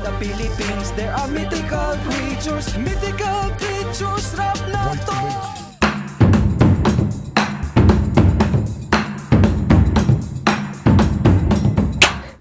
The Philippines, there are mythical creatures rap na to.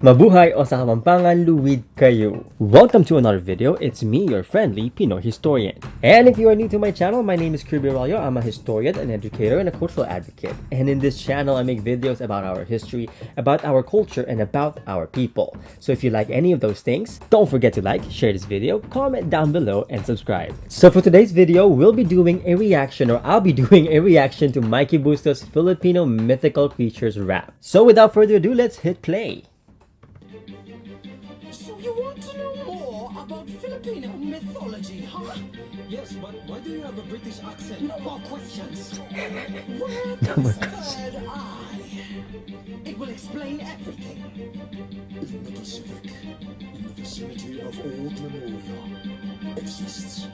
Mabuhay o sa Kapampángan, luwid kayo! Welcome to another video. It's me, your friendly Pinoy historian. And if you are new to my channel, my name is Kirby Araullo. I'm a historian, an educator, and a cultural advocate. And in this channel, I make videos about our history, about our culture, and about our people. So if you like any of those things, don't forget to like, share this video, comment down below, and subscribe. So for today's video, we'll be doing a reaction, or I'll be doing a reaction to Mikey Bustos' Filipino Mythical Creatures Rap. So without further ado, let's hit play. You want to know more about Filipino mythology, huh? Yes, but why do you have a British accent? No more questions. No more questions. Third eye. It will explain everything. In the Pacific, in the vicinity of old Lemuria, exists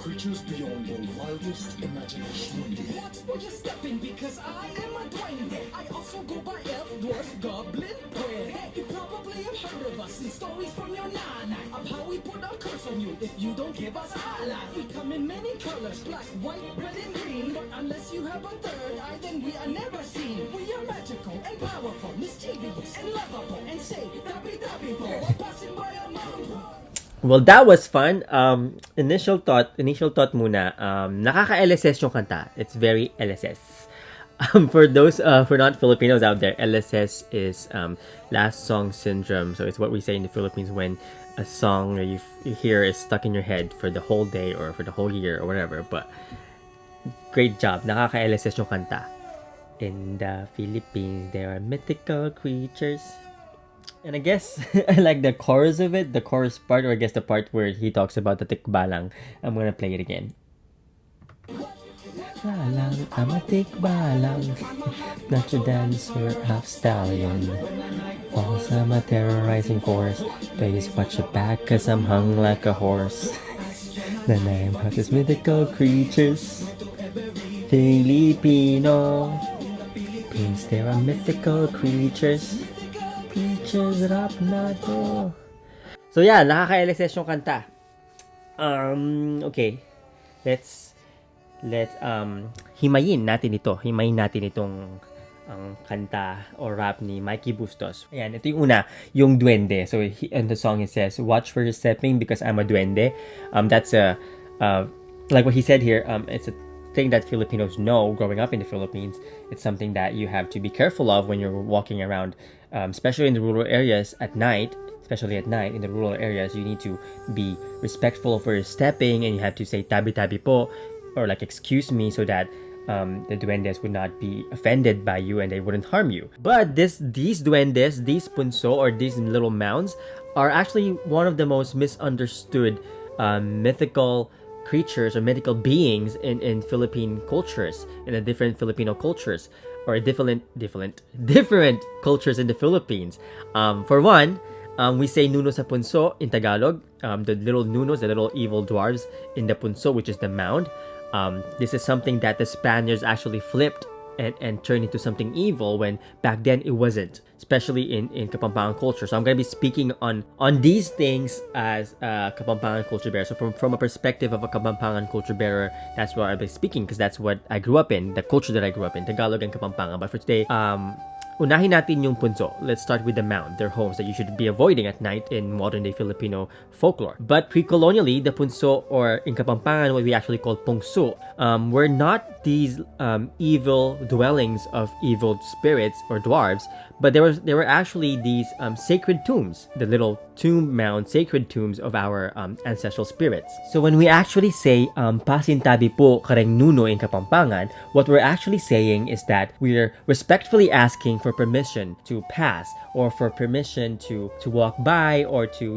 creatures beyond your wildest imagination. Watch where you're stepping, because I am a Dwende. I also go by elf, dwarf, goblin, bread. Hey, you probably have heard of us in stories from your nana of how we put our curse on you if you don't give us ally. We come in many colors, black, white, red, and green. But unless you have a third eye, then we are never seen. We are magical and powerful, mischievous and lovable, and say, dabi po, while passing by our mom. Well, that was fun. Initial thought muna. Nakaka-LSS yung kanta. It's very LSS. For those for not Filipinos out there, LSS is last song syndrome. So it's what we say in the Philippines when a song that you hear is stuck in your head for the whole day or for the whole year or whatever. But great job. Nakaka-LSS yung kanta. In the Philippines, there are mythical creatures. And I guess I like the chorus of it, the chorus part, or I guess the part where he talks about the Tikbalang. I'm gonna play it again. Tikbalang, I'm a Tikbalang, not your dancer, half stallion. Falls, I'm a terrorizing force. Please watch your back, cause I'm hung like a horse. The name of these mythical creatures, Filipino. Philippines, there are mythical creatures. Creatures rap na to. So yeah, nakaka-LSS yung kanta. Okay. Let's himayin natin itong kanta or rap ni Mikey Bustos. Ayan, ito yung una, yung Dwende. So in the song it says, "Watch where you're stepping because I'm a Dwende." That's like what he said here, it's a thing that Filipinos know growing up in the Philippines. It's something that you have to be careful of when you're walking around, especially in the rural areas at night. Especially at night in the rural areas, you need to be respectful of where you're stepping, and you have to say "tabi po," or like "excuse me," so that the duendes would not be offended by you and they wouldn't harm you. But these duendes, these punso, or these little mounds, are actually one of the most misunderstood mythical creatures or mythical beings in Philippine cultures, in the different Filipino cultures, or different cultures in the Philippines. For one, we say Nuno sa Punso in Tagalog, the little Nunos, the little evil dwarves in the Punso, which is the mound. This is something that the Spaniards actually flipped and turned into something evil when back then it wasn't, especially in Kapampangan culture. So I'm going to be speaking on these things as a Kapampangan culture bearer. So from a perspective of a Kapampangan culture bearer, that's what I'll be speaking, because that's what I grew up in, the culture that I grew up in, Tagalog and Kapampangan. But for today, unahin natin yung punso. Let's start with the mound, their homes that you should be avoiding at night in modern-day Filipino folklore. But pre-colonially, the punso, or in Kapampangan, what we actually call pungso, were not these evil dwellings of evil spirits or dwarves, but there were actually these sacred tombs, the little tomb mound, sacred tombs of our ancestral spirits. So when we actually say pasintabi po kareng Nuno in Kapampangan, what we're actually saying is that we're respectfully asking for permission to pass, or for permission to walk by, or to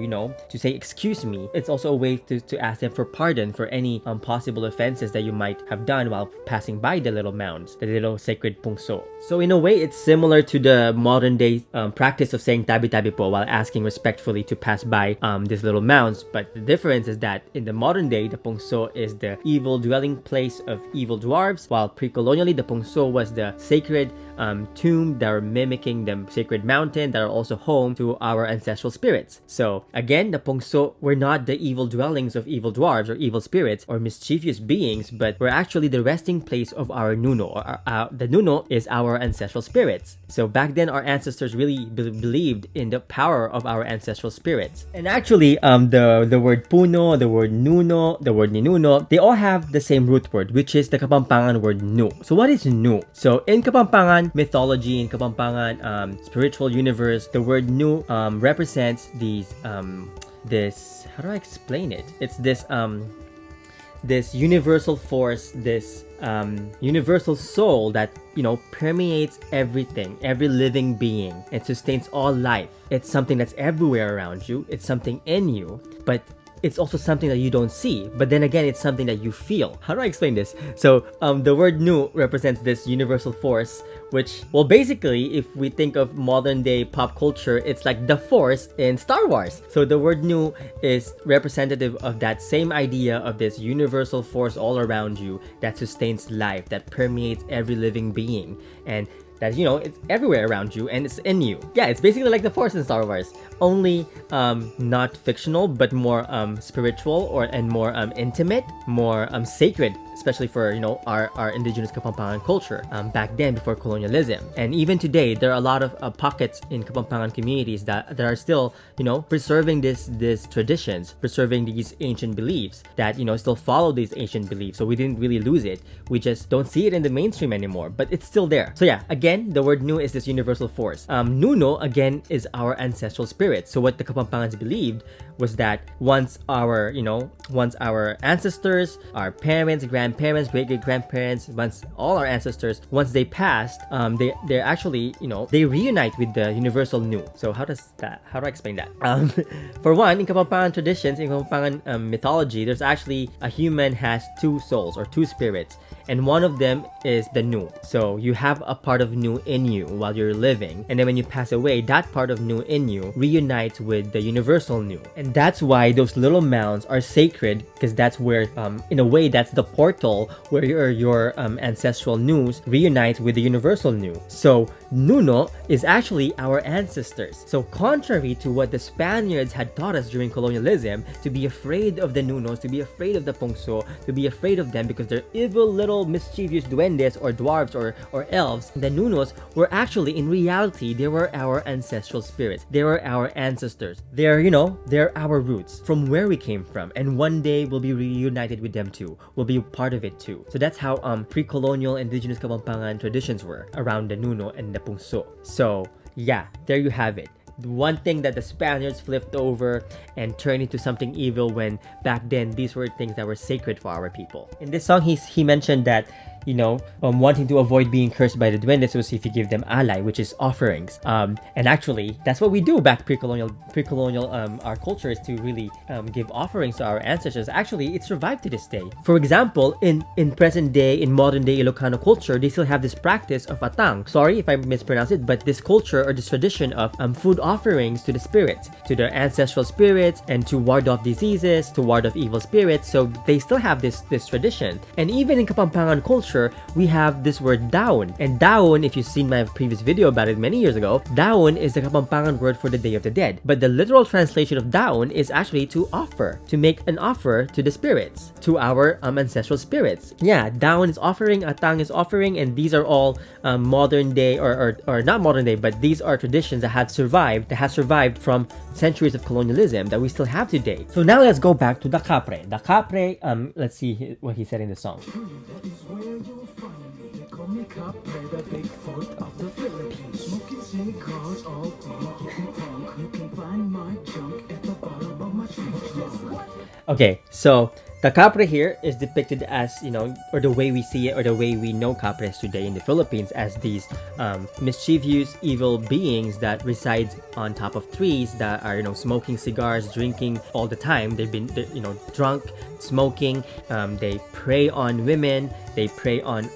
say excuse me. It's also a way to ask them for pardon for any possible offenses that you might have done while passing by the little mounds, the little sacred pungso. So in a way, it's similar to the modern day practice of saying tabi po while asking respectfully to pass by these little mounds. But the difference is that in the modern day, the pungso is the evil dwelling place of evil dwarves, while pre-colonially the pungso was the sacred tomb that or mimicking the sacred mountain that are also home to our ancestral spirits. So again, the Punso were not the evil dwellings of evil dwarves or evil spirits or mischievous beings, but were actually the resting place of our Nuno. The Nuno is our ancestral spirits. So back then, our ancestors really believed in the power of our ancestral spirits. And actually, the word Puno, the word Nuno, the word Ninuno, they all have the same root word, which is the Kapampángan word Nu. So what is Nu? So in Kapampángan mythology, in Kapampángan spiritual universe, the word Nu represents these this, how do I explain it? It's this this universal force, this universal soul that, you know, permeates everything, every living being. It sustains all life. It's something that's everywhere around you. It's something in you, but it's also something that you don't see, but then again, it's something that you feel. How do I explain this? So the word Nu represents this universal force, which, well, basically, if we think of modern day pop culture, it's like the Force in Star Wars. So the word Nu is representative of that same idea of this universal force all around you that sustains life, that permeates every living being, and that, you know, it's everywhere around you and it's in you. Yeah, it's basically like the Force in Star Wars, only not fictional, but more spiritual and more intimate, more sacred, especially for, you know, our indigenous Kapampangan culture back then before colonialism. And even today, there are a lot of pockets in Kapampangan communities that are still, you know, preserving this traditions, preserving these ancient beliefs that, you know, still follow these ancient beliefs. So we didn't really lose it. We just don't see it in the mainstream anymore, but it's still there. So yeah, again, the word Nu is this universal force. Nuno, again, is our ancestral spirit. So what the Kapampangans believed was that once our ancestors, our parents, grandparents, great-great-grandparents, once all our ancestors, once they passed, they're actually, you know, they reunite with the universal Nu. So how do I explain that? For one, in Kapampangan traditions, in Kapampangan mythology, there's actually a human has two souls or two spirits, and one of them is the Nu. So you have a part of Nu in you while you're living, and then when you pass away, that part of Nu in you reunites with the universal Nu. And that's why those little mounds are sacred, because that's where, in a way, that's the portal where your ancestral Nus reunite with the universal Nu. So Nuno is actually our ancestors. So contrary to what the Spaniards had taught us during colonialism, to be afraid of the Nunos, to be afraid of the Punso, to be afraid of them because they're evil little mischievous duendes or dwarves or elves, the Nunos were actually, in reality, they were our ancestral spirits. They were our ancestors. They're, you know, they're our roots from where we came from, and one day we'll be reunited with them too. We'll be part of it too. So that's how pre-colonial indigenous Kapampangan traditions were around the Nuno and the Punso. So yeah, there you have it. One thing that the Spaniards flipped over and turned into something evil, when back then these were things that were sacred for our people. In this song, he mentioned that, you know, wanting to avoid being cursed by the duendes was if you give them alay, which is offerings. And actually, that's what we do back pre-colonial. Our culture is to really give offerings to our ancestors. Actually, it survived to this day. For example, in present day, in modern day Ilocano culture, they still have this practice of atang. Sorry if I mispronounce it, but this culture or this tradition of food offerings to the spirits, to their ancestral spirits, and to ward off diseases, to ward off evil spirits. So they still have this tradition. And even in Kapampangan culture, we have this word daon. And daon, if you've seen my previous video about it many years ago, daon is the Kapampangan word for the Day of the Dead. But the literal translation of daon is actually to offer, to make an offer to the spirits, to our ancestral spirits. Yeah, daon is offering, atang is offering, and these are all modern day or not modern day, but these are traditions that have survived from centuries of colonialism that we still have today. So now let's go back to the Kapre. The Kapre, let's see what he said in the song. That is where you'll find me. They call me Kapre, the Bigfoot of the Philippines. Smoking cigars all day, getting drunk. You can find my junk at the bottom of my trunk. Okay, so the Kapre here is depicted as, you know, or the way we see it, or the way we know Kapres today in the Philippines, as these mischievous, evil beings that reside on top of trees, that are, you know, smoking cigars, drinking all the time. They're, you know, drunk, smoking. They prey on women. They prey on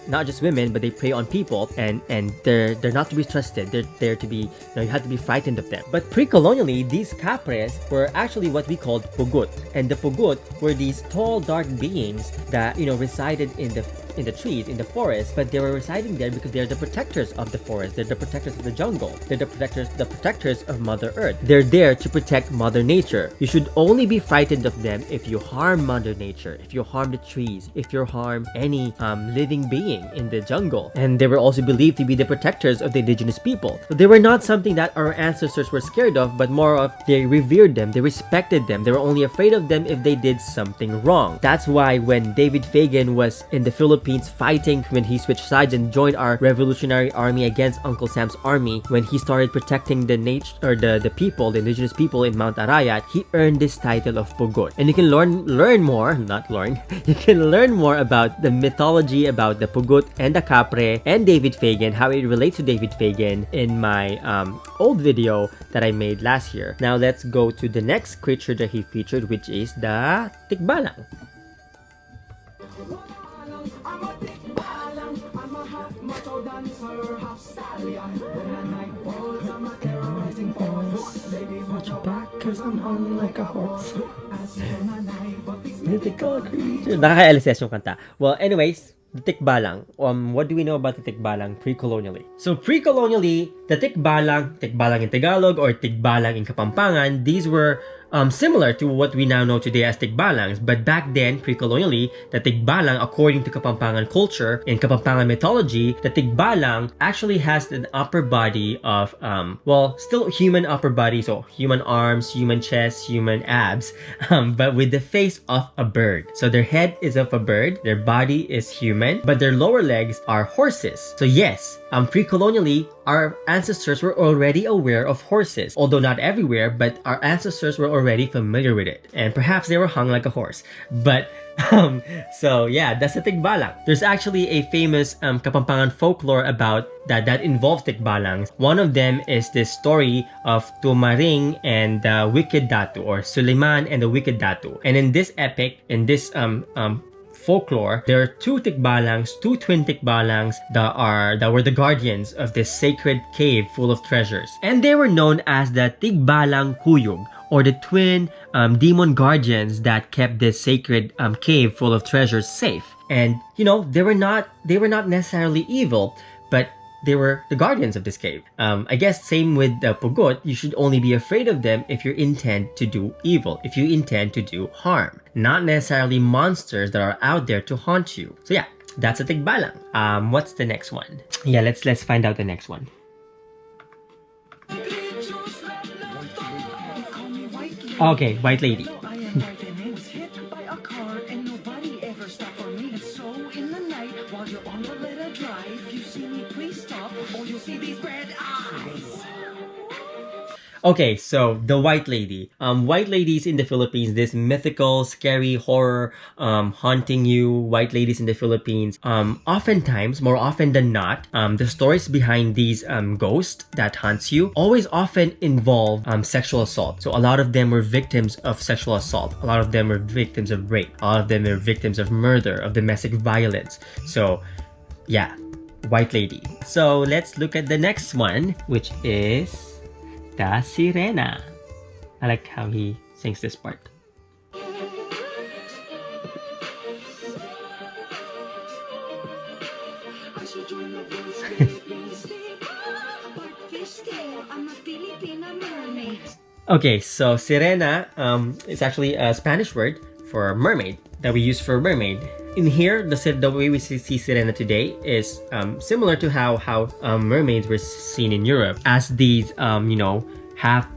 not just women, but they prey on people, and they're not to be trusted. They're there to be, you know, you have to be frightened of them. But pre-colonially, these Kapres were actually what we called Pugot, and the Pugot were these tall, dark beings that, you know, resided in the in the trees, in the forest, but they were residing there because they're the protectors of the forest. They're the protectors of the jungle. They're the protectors of Mother Earth. They're there to protect Mother Nature. You should only be frightened of them if you harm Mother Nature, if you harm the trees, if you harm any living being in the jungle. And they were also believed to be the protectors of the indigenous people. So they were not something that our ancestors were scared of, but more of they revered them, they respected them. They were only afraid of them if they did something wrong. That's why when David Fagan was in the Philippines fighting, when he switched sides and joined our Revolutionary Army against Uncle Sam's army, when he started protecting the nature or the people, the indigenous people in Mount Arayat, he earned this title of Pugot. And you can learn more, not learn, you can learn more about the mythology about the Pugot and the Kapre and David Fagan, how it relates to David Fagan in my old video that I made last year. Now let's go to the next creature that he featured, which is the Tikbalang. I'm a Tikbalang, I'm a half macho dancer, half stallion. When the night falls, I'm a terrorizing force. Ladies, watch your back, cause I'm hung like a horse. As for my night, but these mythical creatures. Nakaka-LSS yung kanta. Well, anyways, the Tikbalang. What do we know about the Tikbalang pre-colonially? So pre-colonially, the Tikbalang in Tagalog or Tikbalang in Kapampangan, these were similar to what we now know today as Tikbalangs, but back then, pre-colonially, the Tikbalang, according to Kapampangan culture, in Kapampangan mythology, the Tikbalang actually has an upper body of, still human upper body, so human arms, human chest, human abs, but with the face of a bird. So their head is of a bird, their body is human, but their lower legs are horses. So yes, pre-colonially, our ancestors were already aware of horses, although not everywhere, but our ancestors were already familiar with it, and perhaps they were hung like a horse. But so yeah, that's the Tikbalang. There's actually a famous Kapampangan folklore about that involves Tikbalangs. One of them is this story of Tumaring and the Wicked Datu, or Suleiman and the Wicked Datu. And in this epic, in this folklore, there are two twin Tikbalangs that were the guardians of this sacred cave full of treasures. And they were known as the Tikbalang Kuyog, or the twin demon guardians that kept this sacred cave full of treasures safe. And they were not necessarily evil, but they were the guardians of this cave. I guess same with the Pugot, you should only be afraid of them if you intend to do evil, if you intend to do harm. Not necessarily monsters that are out there to haunt you. So yeah, that's a Tikbalang. What's the next one? Yeah, let's find out the next one. Okay, White Lady. I am right and I was hit by a car and nobody ever stopped for me. And so in the night, while you're on the letter drive, you see me, please stop, or you'll see these red eyes. Okay, so the White Lady. White ladies in the Philippines, this mythical, scary horror haunting you. White ladies in the Philippines. Oftentimes, more often than not, the stories behind these ghosts that haunts you always often involve sexual assault. So a lot of them were victims of sexual assault. A lot of them were victims of rape. A lot of them were victims of murder, of domestic violence. So yeah, White Lady. So let's look at the next one, which is the Serena. I like how he sings this part. Okay, so Serena is actually a Spanish word for mermaid that we use for mermaid. In here, the way we see Serena today is similar to how mermaids were seen in Europe as these half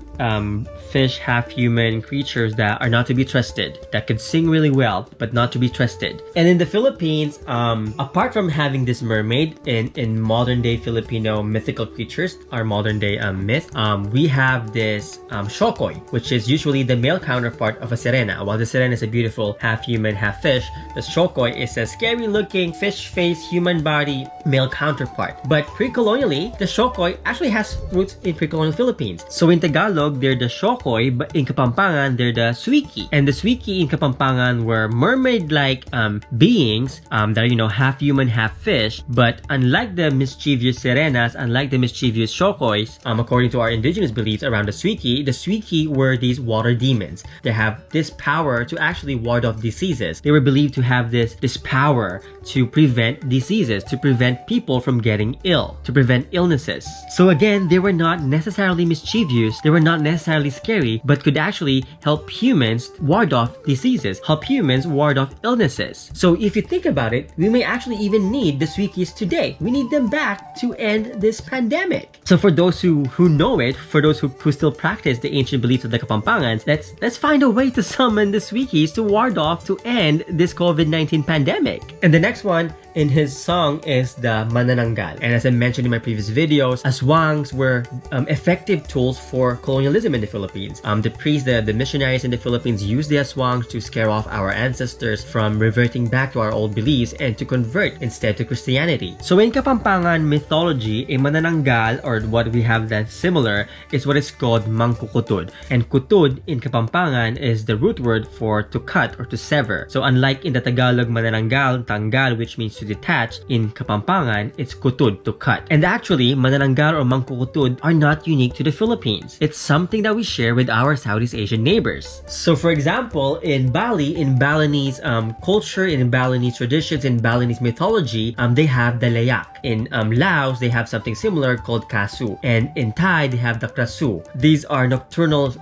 fish, half human creatures that are not to be trusted, that could sing really well but not to be trusted. And in the Philippines, apart from having this mermaid in modern day Filipino mythical creatures, our modern day myth, we have this Siyokoy, which is usually the male counterpart of a Serena. While the Serena is a beautiful half human, half fish, the Siyokoy is a scary looking fish face, human body male counterpart. But pre-colonially, the Siyokoy actually has roots in pre-colonial Philippines. So in Tagalog, Tagalog, they're the Siyokoy, but in Kapampangan, they're the Suiki. And the Suiki in Kapampangan were mermaid-like beings that are, half human, half fish. But unlike the mischievous Serenas, unlike the mischievous Siyokoys, according to our indigenous beliefs around the Suiki were these water demons. They have this power to actually ward off diseases. They were believed to have this power to prevent diseases, to prevent people from getting ill, to prevent illnesses. So again, they were not necessarily mischievous, they were not necessarily scary, but could actually help humans ward off diseases, help humans ward off illnesses. So if you think about it, we may actually even need the Suikis today. We need them back to end this pandemic. So for those who know it, for those who still practice the ancient beliefs of the Kapampangans, let's find a way to summon the Suikis to ward off, to end this COVID-19 pandemic. And the next one in his song is the Manananggal. And as I mentioned in my previous videos, aswangs were effective tools for colonialism in the Philippines. The priests, the missionaries in the Philippines used the aswangs to scare off our ancestors from reverting back to our old beliefs and to convert instead to Christianity. So in Kapampangan mythology, a Manananggal, or what we have that's similar, is what is called mangkukutud. And kutud in Kapampangan is the root word for to cut or to sever. So unlike in the Tagalog Manananggal, tanggal, which means to detach, in Kapampangan, it's kutud, to cut. And actually, Manananggal or mangkukutud are not unique to the Philippines. It's something that we share with our Southeast Asian neighbors. So for example, in Bali, in Balinese culture, in Balinese traditions, in Balinese mythology, they have the layak. In Laos, they have something similar called kasu. And in Thai, they have the krasu. These are nocturnal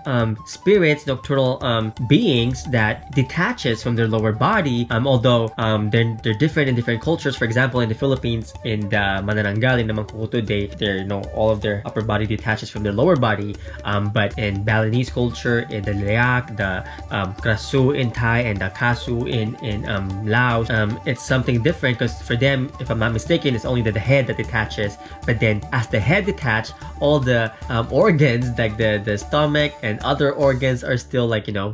spirits, nocturnal beings that detaches from their lower body, although they're different in different cultures. For example, in the Philippines, in the Manananggal, in the mangkukutud, all of their upper body detaches from their lower body. But in Balinese culture, in the layak, the krasu in Thai, and the kasu in Laos, it's something different, because for them, if I'm not mistaken, it's only the head that detaches. But then as the head detach, all the organs, like the stomach and other organs, are still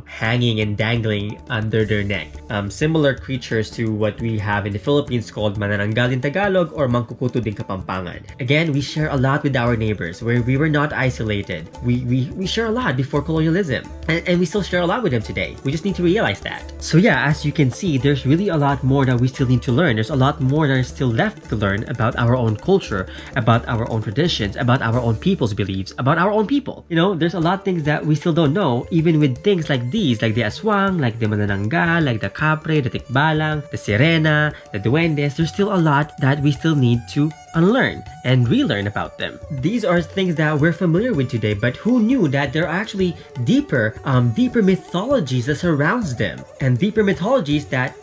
hanging and dangling under their neck. Similar creatures to what we have in the Philippines called Manananggal in Tagalog or mangkukutud in Kapampangan. Again, we share a lot with our neighbors, where we were not isolated. We share a lot before colonialism, and we still share a lot with them today. We just need to realize that. So yeah, as you can see, there's really a lot more that we still need to learn. There's a lot more that is still left to learn about our own culture, about our own traditions, about our own people's beliefs, about our own people. There's a lot of things that we still don't know, even with things like these, like the aswang, like the Manananggal, like the Kapre, the Tikbalang, the Serena, the Dwendes. There's still a lot that we still need to unlearn and relearn about them. These are things that we're familiar with today, but who knew that there are actually deeper mythologies that surrounds them, and deeper mythologies that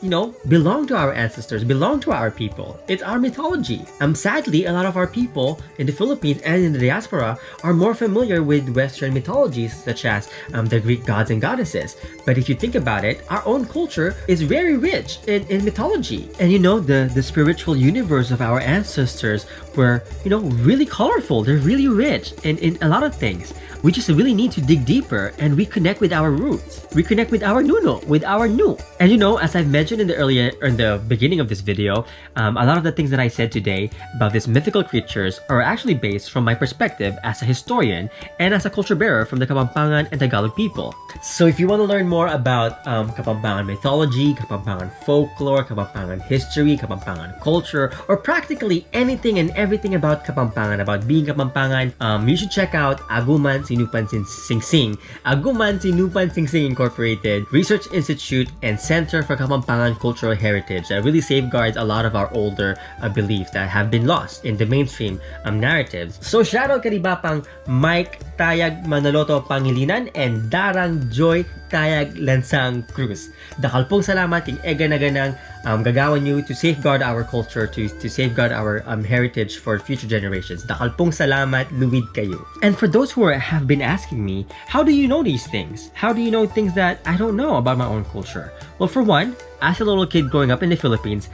belong to our ancestors, belong to our people. It's our mythology. Sadly, a lot of our people in the Philippines and in the diaspora are more familiar with Western mythologies, such as the Greek gods and goddesses. But if you think about it, our own culture is very rich in mythology, and the spiritual universe of our ancestors were really colorful. They're really rich in a lot of things. We just really need to dig deeper and reconnect with our roots, reconnect with our Nuno, with our Nu. And as I've mentioned in the beginning of this video, a lot of the things that I said today about these mythical creatures are actually based from my perspective as a historian and as a culture bearer from the Kapampangan and Tagalog people. So if you want to learn more about Kapampangan mythology, Kapampangan folklore, Kapampangan history, Kapampangan culture, or practically anything and everything about Kapampangan, about being Kapampangan, you should check out Ágúman, Sínúpan, Singsing, Ágúman, Sínúpan, Singsing Incorporated, Research Institute, and Center for Kapampangan Cultural Heritage that really safeguards a lot of our older beliefs that have been lost in the mainstream narratives. So shoutout kay Bapang Mike Tayag Manoloto Pángilinan and Darang Joy Tayag Lansang Cruz. Dakal pong salamat king ega-naganang gagawan nyo to safeguard our culture, to safeguard our heritage for future generations. Dakal pong salamat, luwid kayo. And for those who have been asking me, how do you know these things? How do you know things that I don't know about my own culture? Well, for one, as a little kid growing up in the Philippines,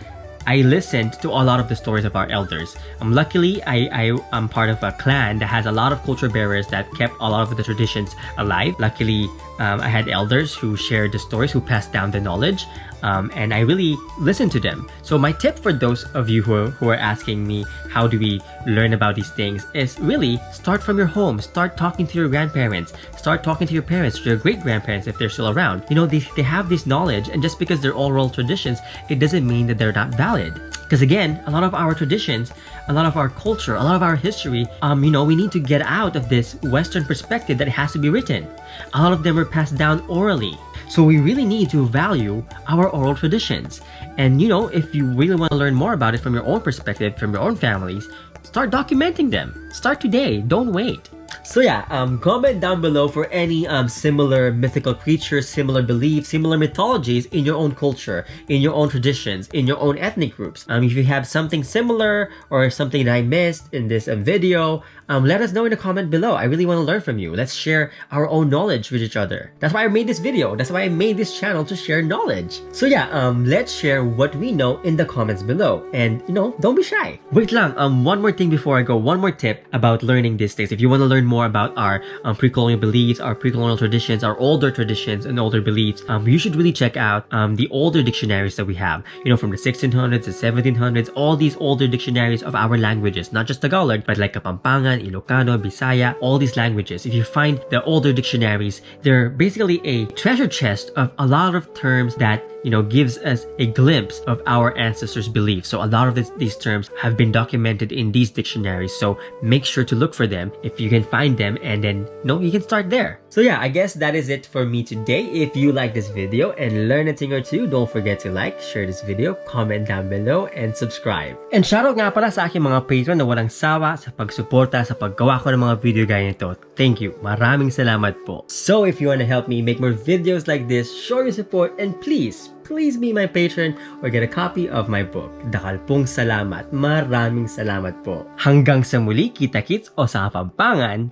I listened to a lot of the stories of our elders. Luckily, I'm part of a clan that has a lot of culture bearers that kept a lot of the traditions alive. Luckily, I had elders who shared the stories, who passed down the knowledge, and I really listened to them. So my tip for those of you who are asking me, how do we learn about these things, is really start from your home. Start talking to your grandparents. Start talking to your parents, to your great-grandparents if they're still around. You know, they have this knowledge, and just because they're oral traditions, it doesn't mean that they're not valid. Because again, a lot of our traditions, a lot of our culture, a lot of our history, we need to get out of this Western perspective that it has to be written. A lot of them were passed down orally. So we really need to value our oral traditions. And if you really want to learn more about it from your own perspective, from your own families, start documenting them. Start today. Don't wait. So yeah, comment down below for any similar mythical creatures, similar beliefs, similar mythologies in your own culture, in your own traditions, in your own ethnic groups. If you have something similar or something that I missed in this video, let us know in the comment below. I really want to learn from you. Let's share our own knowledge with each other. That's why I made this video. That's why I made this channel, to share knowledge. So yeah, let's share what we know in the comments below. And don't be shy. Wait lang, one more thing before I go. One more tip about learning these things. If you want to learn more about our pre-colonial beliefs, our pre-colonial traditions, our older traditions and older beliefs, you should really check out the older dictionaries that we have. From the 1600s, the 1700s, all these older dictionaries of our languages, not just Tagalog, but like Kapampángan, Ilocano, Bisaya, all these languages. If you find the older dictionaries, they're basically a treasure chest of a lot of terms that gives us a glimpse of our ancestors' beliefs. So a lot of these terms have been documented in these dictionaries. So make sure to look for them if you can find them, and then you can start there. So yeah, I guess that is it for me today. If you like this video and learn a thing or two, don't forget to like, share this video, comment down below, and subscribe. And shoutout nga pala sa aking mga patron na walang sawa sa pagsuporta sa paggawa ko ng mga video gaya nito. Thank you. Maraming salamat po. So if you want to help me make more videos like this, show your support, and please be my patron or get a copy of my book. Dakal pong salamat. Maraming salamat po. Hanggang sa muli, kita-kits o sa Kapampangan,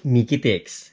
Mikitix.